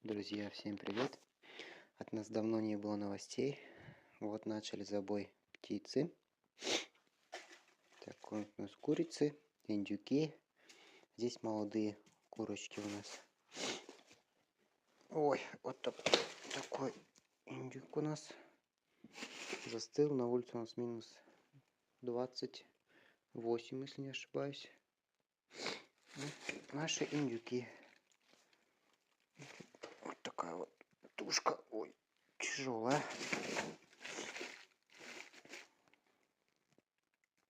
Друзья, всем привет! От нас давно не было новостей. Вот начали забой птицы. Так, вот у нас курицы, индюки. Здесь молодые курочки у нас. Ой, вот такой индюк у нас застыл. На улице у нас минус 28, если не ошибаюсь. Вот наши индюки. Вот такая вот тушка. Ой, тяжелая.